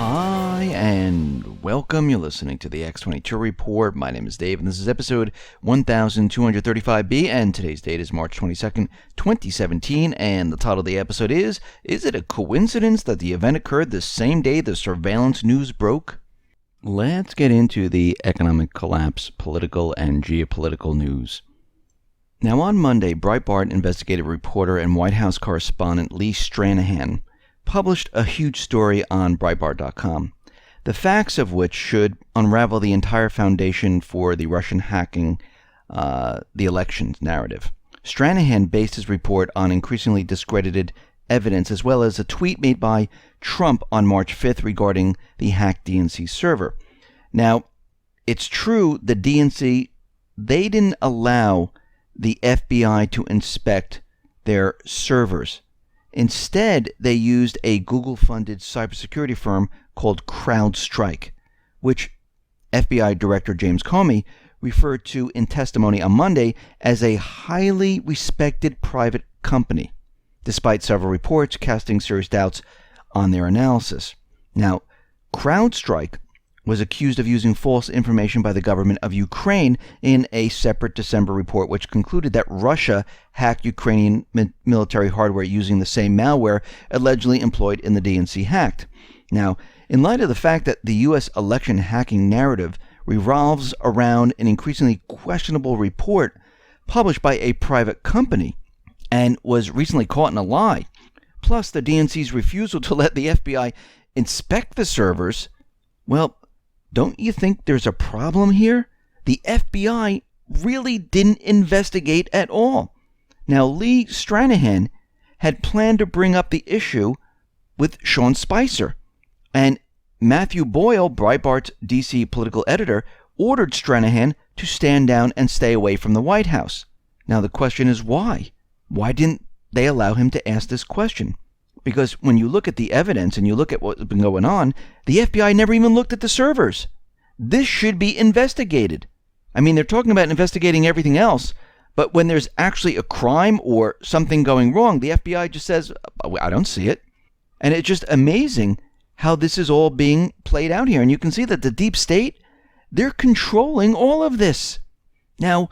Hi, and welcome. You're listening to the X22 Report. My name is Dave, and this is episode 1235B, and today's date is March 22nd, 2017, and the title of the episode is it a coincidence that the event occurred the same day the surveillance news broke? Let's get into the economic collapse, political, and geopolitical news. Now, on Monday, Breitbart investigative reporter and White House correspondent Lee Stranahan published a huge story on Breitbart.com, the facts of which should unravel the entire foundation for the Russian hacking the elections narrative. Stranahan based his report on increasingly discredited evidence as well as a tweet made by Trump on March 5th regarding the hacked DNC server. Now, it's true the DNC, they didn't allow the FBI to inspect their servers. Instead, they used a Google-funded cybersecurity firm called CrowdStrike, which FBI Director James Comey referred to in testimony on Monday as a highly respected private company, despite several reports casting serious doubts on their analysis. Now, CrowdStrike was accused of using false information by the government of Ukraine in a separate December report, which concluded that Russia hacked Ukrainian military hardware using the same malware allegedly employed in the DNC hacked. Now, in light of the fact that the U.S. election hacking narrative revolves around an increasingly questionable report published by a private company and was recently caught in a lie, plus the DNC's refusal to let the FBI inspect the servers, well, don't you think there's a problem here? The FBI really didn't investigate at all. Now, Lee Stranahan had planned to bring up the issue with Sean Spicer, and Matthew Boyle, Breitbart's DC political editor, ordered Stranahan to stand down and stay away from the White House. Now, the question is why? Why didn't they allow him to ask this question? Because when you look at the evidence and you look at what's been going on, the FBI never even looked at the servers. This should be investigated. I mean, they're talking about investigating everything else, but when there's actually a crime or something going wrong, the FBI just says, I don't see it. And it's just amazing how this is all being played out here. And you can see that the deep state, they're controlling all of this. Now,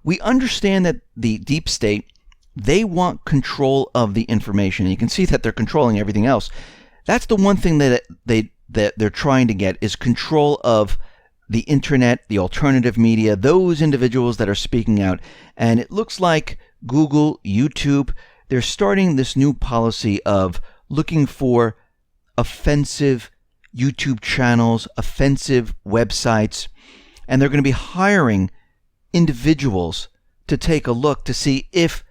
we understand that the deep state, they want control of the information. You can see that they're controlling everything else. That's the one thing that they're trying to get is control of the internet, the alternative media, those individuals that are speaking out. And it looks like Google, YouTube, they're starting this new policy of looking for offensive YouTube channels, offensive websites, and they're going to be hiring individuals to take a look to see if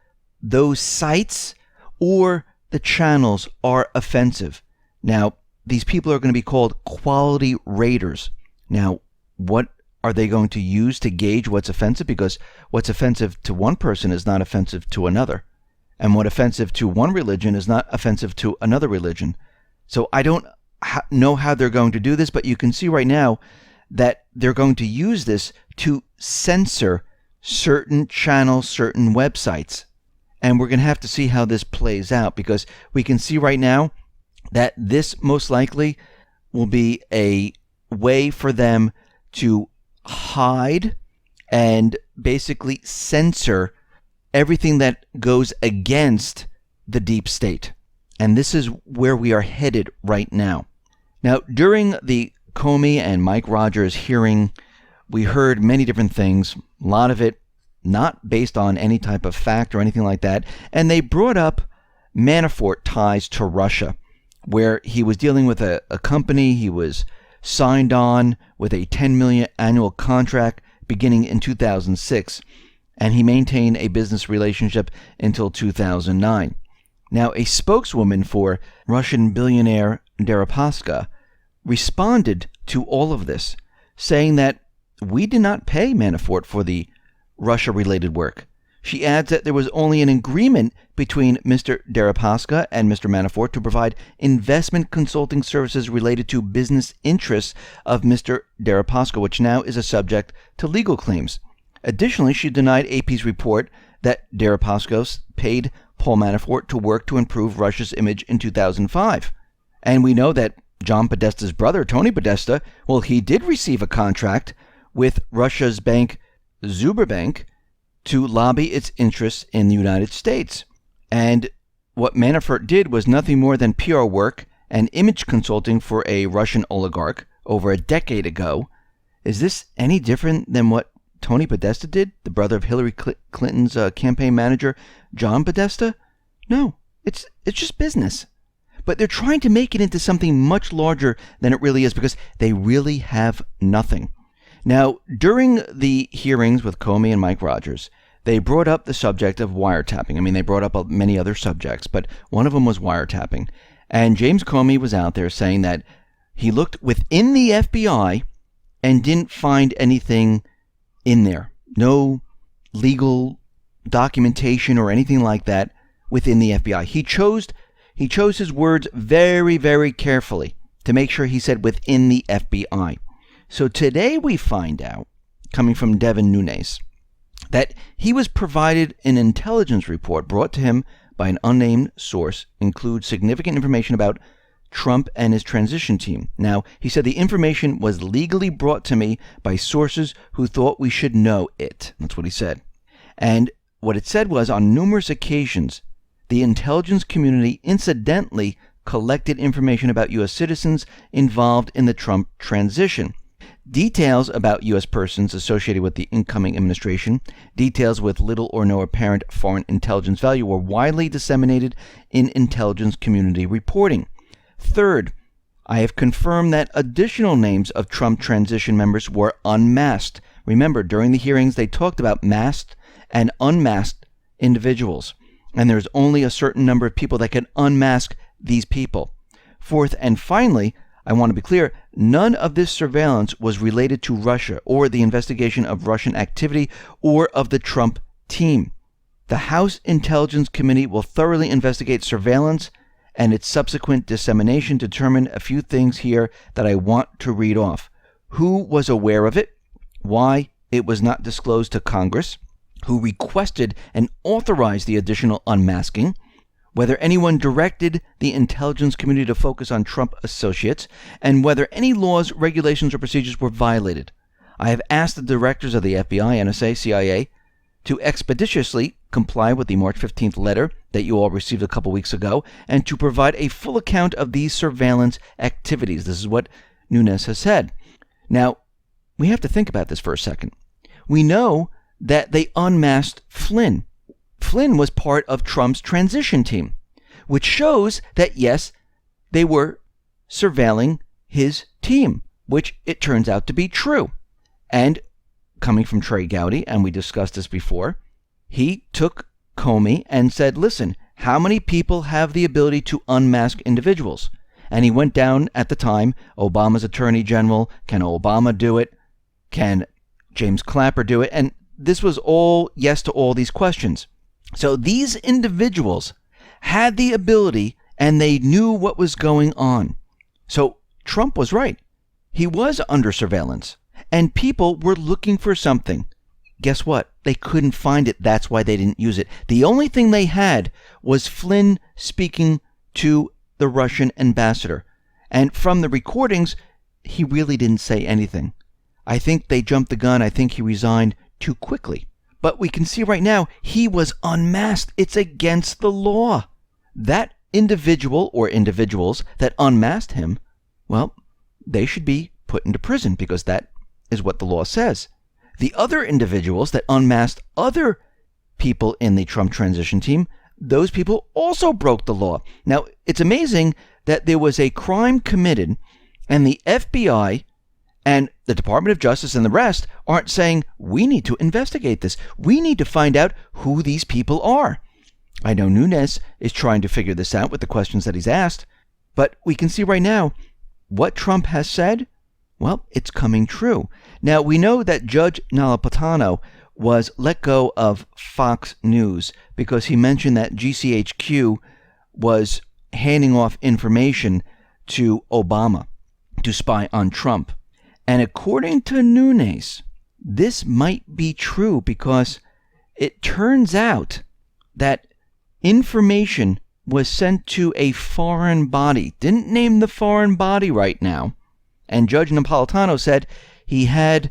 those sites or the channels are offensive. Now, these people are going to be called quality raters. Now, what are they going to use to gauge what's offensive? Because what's offensive to one person is not offensive to another. And what's offensive to one religion is not offensive to another religion. So I don't know how they're going to do this, but you can see right now that they're going to use this to censor certain channels, certain websites. And we're going to have to see how this plays out, because we can see right now that this most likely will be a way for them to hide and basically censor everything that goes against the deep state. And this is where we are headed right now. Now, during the Comey and Mike Rogers hearing, we heard many different things, a lot of it not based on any type of fact or anything like that. And they brought up Manafort ties to Russia, where he was dealing with a company. He was signed on with a $10 million annual contract beginning in 2006, and he maintained a business relationship until 2009. Now, a spokeswoman for Russian billionaire Deripaska responded to all of this, saying that we did not pay Manafort for the Russia-related work. She adds that there was only an agreement between Mr. Deripaska and Mr. Manafort to provide investment consulting services related to business interests of Mr. Deripaska, which now is a subject to legal claims. Additionally, she denied AP's report that Deripaska paid Paul Manafort to work to improve Russia's image in 2005. And we know that John Podesta's brother, Tony Podesta, well, he did receive a contract with Russia's bank, Zuberbank, to lobby its interests in the United States. And what Manafort did was nothing more than PR work and image consulting for a Russian oligarch over a decade ago. Is this any different than what Tony Podesta did, the brother of Hillary Clinton's campaign manager, John Podesta? No, it's just business. But they're trying to make it into something much larger than it really is because they really have nothing. Now, during the hearings with Comey and Mike Rogers, they brought up the subject of wiretapping. I mean, they brought up many other subjects, but one of them was wiretapping. And James Comey was out there saying that he looked within the FBI and didn't find anything in there. No legal documentation or anything like that within the FBI. He chose his words very, very carefully to make sure he said within the FBI. So today we find out, coming from Devin Nunes, that he was provided an intelligence report brought to him by an unnamed source, includes significant information about Trump and his transition team. Now, he said the information was legally brought to me by sources who thought we should know it. That's what he said. And what it said was, on numerous occasions, the intelligence community incidentally collected information about U.S. citizens involved in the Trump transition. Details about U.S. persons associated with the incoming administration, details with little or no apparent foreign intelligence value, were widely disseminated in intelligence community reporting. Third, I have confirmed that additional names of Trump transition members were unmasked. Remember, during the hearings, they talked about masked and unmasked individuals, and there's only a certain number of people that can unmask these people. Fourth, and finally, I want to be clear, none of this surveillance was related to Russia or the investigation of Russian activity or of the Trump team. The House Intelligence Committee will thoroughly investigate surveillance and its subsequent dissemination to determine a few things here that I want to read off. Who was aware of it? Why it was not disclosed to Congress? Who requested and authorized the additional unmasking? Whether anyone directed the intelligence community to focus on Trump associates, and whether any laws, regulations, or procedures were violated. I have asked the directors of the FBI, NSA, CIA to expeditiously comply with the March 15th letter that you all received a couple weeks ago, and to provide a full account of these surveillance activities. This is what Nunes has said. Now, we have to think about this for a second. We know that they unmasked Flynn. Flynn was part of Trump's transition team, which shows that, yes, they were surveilling his team, which it turns out to be true. And coming from Trey Gowdy, and we discussed this before, he took Comey and said, listen, how many people have the ability to unmask individuals? And he went down at the time, Obama's attorney general, can Obama do it? Can James Clapper do it? And this was all yes to all these questions. So these individuals had the ability and they knew what was going on. So Trump was right. He was under surveillance and people were looking for something. Guess what? They couldn't find it. That's why they didn't use it. The only thing they had was Flynn speaking to the Russian ambassador. And from the recordings, he really didn't say anything. I think they jumped the gun. I think he resigned too quickly. But we can see right now, he was unmasked. It's against the law. That individual or individuals that unmasked him, well, they should be put into prison because that is what the law says. The other individuals that unmasked other people in the Trump transition team, those people also broke the law. Now, it's amazing that there was a crime committed and the FBI and the Department of Justice and the rest aren't saying, we need to investigate this. We need to find out who these people are. I know Nunes is trying to figure this out with the questions that he's asked, but we can see right now what Trump has said. Well, it's coming true. Now, we know that Judge Napolitano was let go of Fox News because he mentioned that GCHQ was handing off information to Obama to spy on Trump. And according to Nunes, this might be true because it turns out that information was sent to a foreign body. Didn't name the foreign body right now. And Judge Napolitano said he had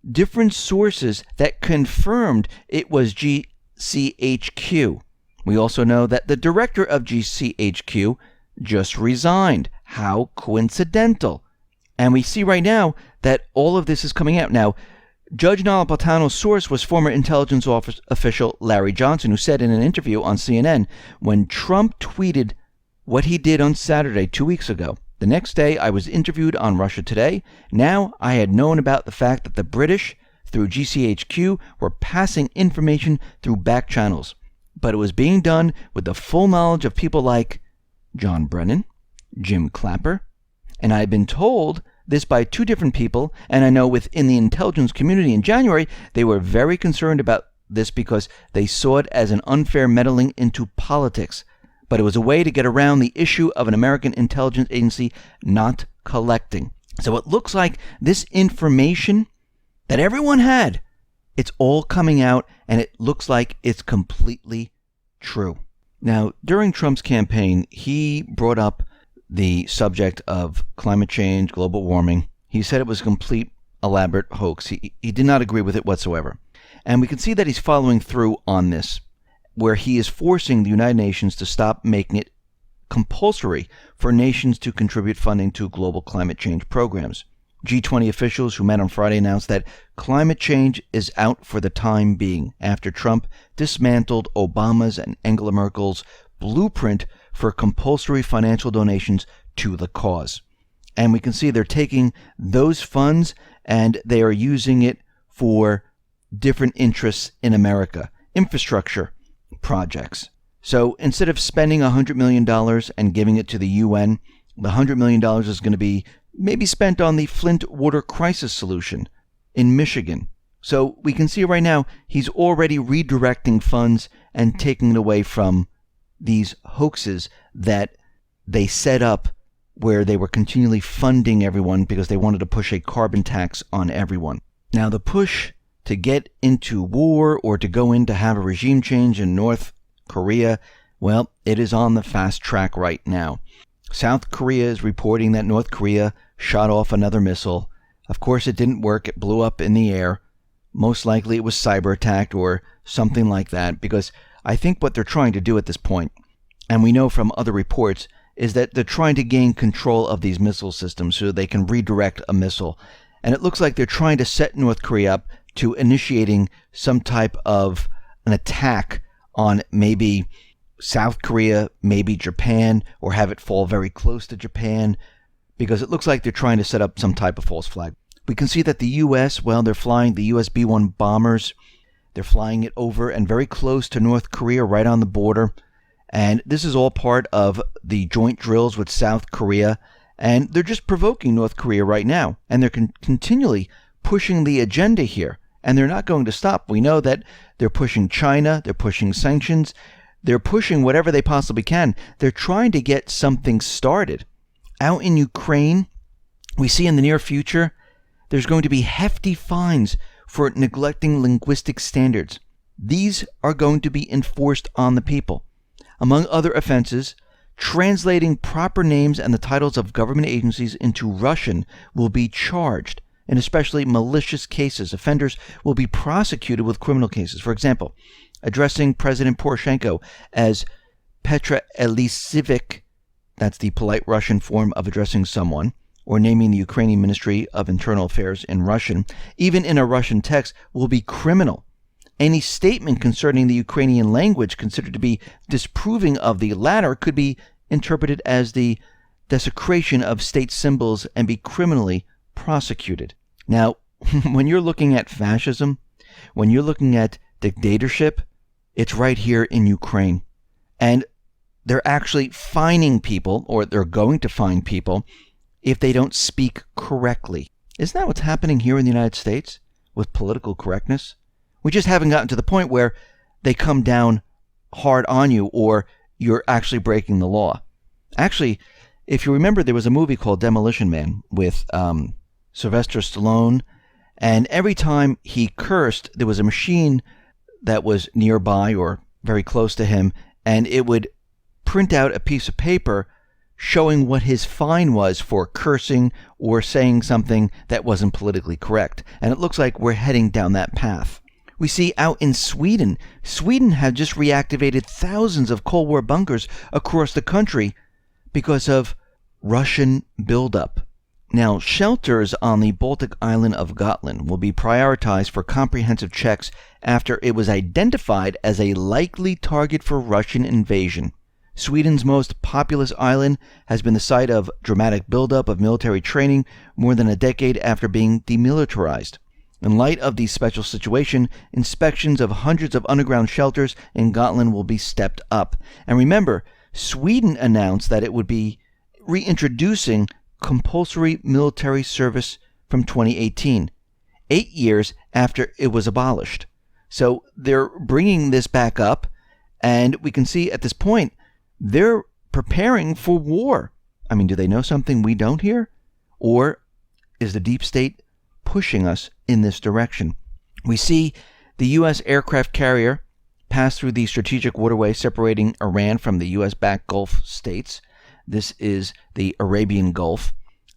different sources that confirmed it was GCHQ. We also know that the director of GCHQ just resigned. How coincidental. And we see right now that all of this is coming out. Now, Judge Napolitano's source was former intelligence official Larry Johnson, who said in an interview on CNN, when Trump tweeted what he did on Saturday 2 weeks ago, the next day I was interviewed on Russia Today. Now I had known about the fact that the British, through GCHQ, were passing information through back channels. But it was being done with the full knowledge of people like John Brennan, Jim Clapper, and I had been told this by two different people, and I know within the intelligence community in January, they were very concerned about this because they saw it as an unfair meddling into politics. But it was a way to get around the issue of an American intelligence agency not collecting. So it looks like this information that everyone had, it's all coming out, and it looks like it's completely true. Now, during Trump's campaign, he brought up the subject of climate change, global warming. He said it was a complete, elaborate hoax. He did not agree with it whatsoever. And we can see that he's following through on this, where he is forcing the United Nations to stop making it compulsory for nations to contribute funding to global climate change programs. G20 officials who met on Friday announced that climate change is out for the time being after Trump dismantled Obama's and Angela Merkel's blueprint for compulsory financial donations to the cause. And we can see they're taking those funds and they are using it for different interests in America, infrastructure projects. So instead of spending $100 million and giving it to the UN, the $100 million is going to be maybe spent on the Flint water crisis solution in Michigan. So we can see right now he's already redirecting funds and taking it away from these hoaxes that they set up where they were continually funding everyone because they wanted to push a carbon tax on everyone. Now the push to get into war or to go in to have a regime change in North Korea, well, it is on the fast track right now. South Korea is reporting that North Korea shot off another missile. Of course, it didn't work. It blew up in the air. Most likely it was cyber attacked or something like that, because I think what they're trying to do at this point, and we know from other reports, is that they're trying to gain control of these missile systems so they can redirect a missile. And it looks like they're trying to set North Korea up to initiating some type of an attack on maybe South Korea, maybe Japan, or have it fall very close to Japan, because it looks like they're trying to set up some type of false flag. We can see that the U.S., well, they're flying the U.S. B-1 bombers. They're flying it over and very close to North Korea, right on the border. And this is all part of the joint drills with South Korea. And they're just provoking North Korea right now. And they're continually pushing the agenda here. And they're not going to stop. We know that they're pushing China. They're pushing sanctions. They're pushing whatever they possibly can. They're trying to get something started. Out in Ukraine, we see in the near future, there's going to be hefty fines for neglecting linguistic standards. These are going to be enforced on the people. Among other offenses, translating proper names and the titles of government agencies into Russian will be charged. In especially malicious cases, offenders will be prosecuted with criminal cases. For example, addressing President Poroshenko as Petra Elisivik, that's the polite Russian form of addressing someone, or naming the Ukrainian Ministry of Internal Affairs in Russian, even in a Russian text, will be criminal. Any statement concerning the Ukrainian language considered to be disproving of the latter could be interpreted as the desecration of state symbols and be criminally prosecuted. Now, when you're looking at fascism, when you're looking at dictatorship, it's right here in Ukraine. And they're actually fining people, or they're going to fine people, if they don't speak correctly. Isn't that what's happening here in the United States with political correctness? We just haven't gotten to the point where they come down hard on you or you're actually breaking the law. Actually, if you remember, there was a movie called Demolition Man with Sylvester Stallone, and every time he cursed, there was a machine that was nearby or very close to him, and it would print out a piece of paper showing what his fine was for cursing or saying something that wasn't politically correct. And it looks like we're heading down that path. We see out in Sweden had just reactivated thousands of Cold War bunkers across the country because of Russian buildup. Now, shelters on the Baltic island of Gotland will be prioritized for comprehensive checks after it was identified as a likely target for Russian invasion. Sweden's most populous island has been the site of dramatic buildup of military training more than a decade after being demilitarized. In light of the special situation, inspections of hundreds of underground shelters in Gotland will be stepped up. And remember, Sweden announced that it would be reintroducing compulsory military service from 2018, 8 years after it was abolished. So they're bringing this back up, and we can see at this point they're preparing for war. I mean, do they know something we don't here? Or is the deep state pushing us in this direction? We see the U.S. aircraft carrier pass through the strategic waterway separating Iran from the U.S.-backed Gulf states. This is the Arabian Gulf.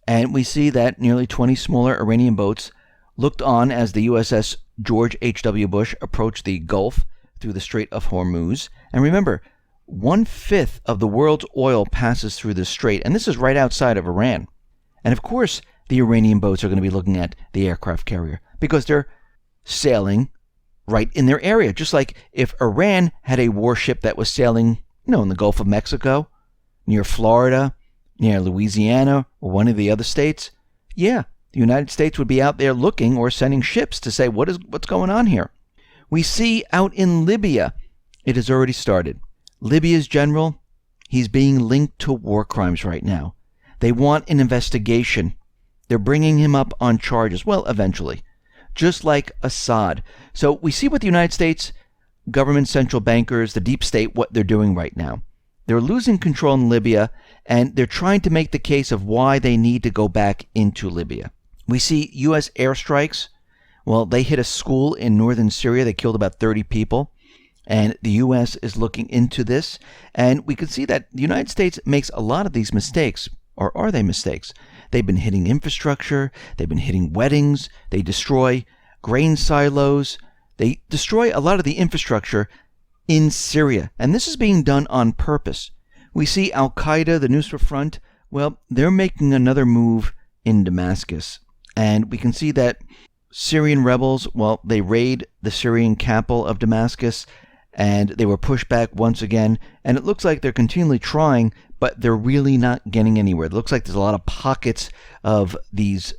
And we see that nearly 20 smaller Iranian boats looked on as the USS George H.W. Bush approached the Gulf through the Strait of Hormuz. And remember, 1/5 of the world's oil passes through this strait, and this is right outside of Iran. And of course, the Iranian boats are going to be looking at the aircraft carrier because they're sailing right in their area. Just like if Iran had a warship that was sailing, in the Gulf of Mexico, near Florida, near Louisiana, or one of the other states, the United States would be out there looking or sending ships to say, what's going on here? We see out in Libya, it has already started. Libya's general, he's being linked to war crimes right now. They want an investigation. They're bringing him up on charges. Well, eventually. Just like Assad. So we see what the United States government central bankers, the deep state, what they're doing right now. They're losing control in Libya, and they're trying to make the case of why they need to go back into Libya. We see U.S. airstrikes. Well, they hit a school in northern Syria. They killed about 30 people. And the U.S. is looking into this. And we can see that the United States makes a lot of these mistakes. Or are they mistakes? They've been hitting infrastructure. They've been hitting weddings. They destroy grain silos. They destroy a lot of the infrastructure in Syria. And this is being done on purpose. We see Al-Qaeda, the Nusra Front, well, they're making another move in Damascus. And we can see that Syrian rebels, well, they raid the Syrian capital of Damascus, and they were pushed back once again. And it looks like they're continually trying, but they're really not getting anywhere. It looks like there's a lot of pockets of these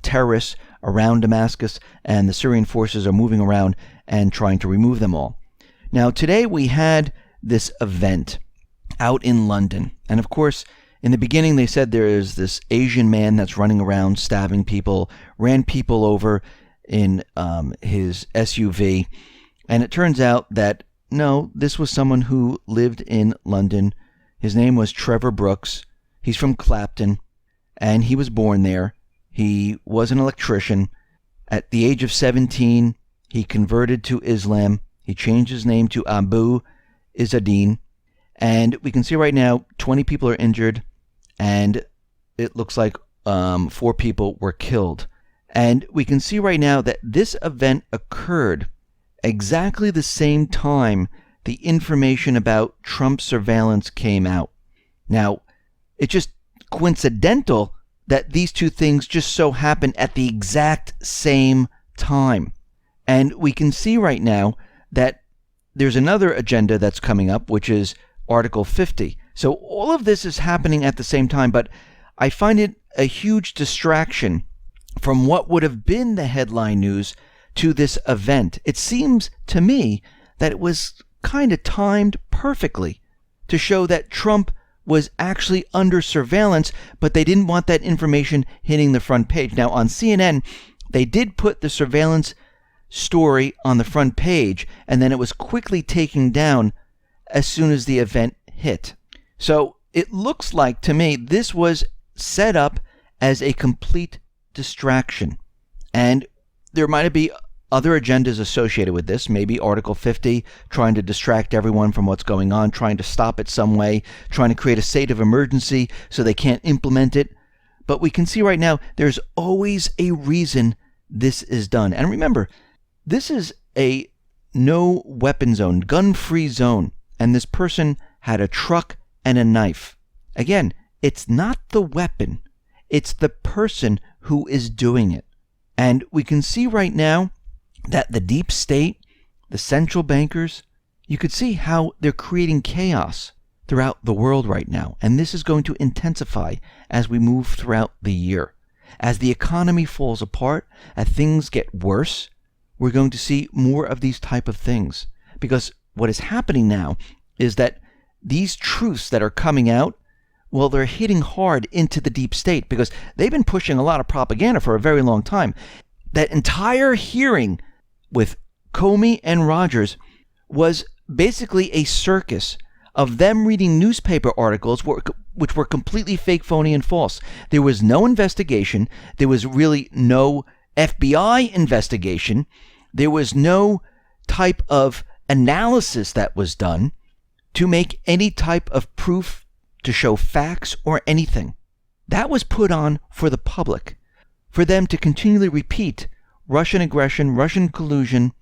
terrorists around Damascus, and the Syrian forces are moving around and trying to remove them all. Now, today we had this event out in London. And of course, in the beginning, they said there is this Asian man that's running around stabbing people, ran people over in his SUV. And it turns out that, no, this was someone who lived in London. His name was Trevor Brooks. He's from Clapton, and he was born there. He was an electrician. At the age of 17, he converted to Islam. He changed his name to Abu Izzadeen. And we can see right now 20 people are injured, and it looks like 4 people were killed. And we can see right now that this event occurred exactly the same time the information about Trump surveillance came out. Now, it's just coincidental that these two things just so happen at the exact same time. And we can see right now that there's another agenda that's coming up, which is Article 50. So all of this is happening at the same time, but I find it a huge distraction from what would have been the headline news to this event. It seems to me that it was kind of timed perfectly to show that Trump was actually under surveillance, but they didn't want that information hitting the front page. Now, on CNN, they did put the surveillance story on the front page, and then it was quickly taken down as soon as the event hit. So it looks like to me this was set up as a complete distraction. And there might be other agendas associated with this, maybe Article 50, trying to distract everyone from what's going on, trying to stop it some way, trying to create a state of emergency so they can't implement it. But we can see right now there's always a reason this is done. And remember, this is a no weapon zone, gun-free zone, and this person had a truck and a knife. Again, it's not the weapon, it's the person who is doing it. And we can see right now that the deep state, the central bankers, you could see how they're creating chaos throughout the world right now. And this is going to intensify as we move throughout the year. As the economy falls apart, as things get worse, we're going to see more of these type of things. Because what is happening now is that these truths that are coming out, well, they're hitting hard into the deep state because they've been pushing a lot of propaganda for a very long time. That entire hearing with Comey and Rogers was basically a circus of them reading newspaper articles which were completely fake, phony, and false. There was no investigation. There was really no FBI investigation. There was no type of analysis that was done to make any type of proof, to show facts or anything. That was put on for the public, for them to continually repeat Russian aggression, Russian collusion,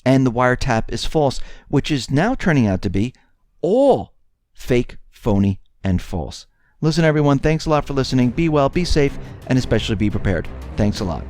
and the wiretap is false, which is now turning out to be all fake, phony, and false. Listen, everyone, thanks a lot for listening. Be well, be safe, and especially be prepared. Thanks a lot.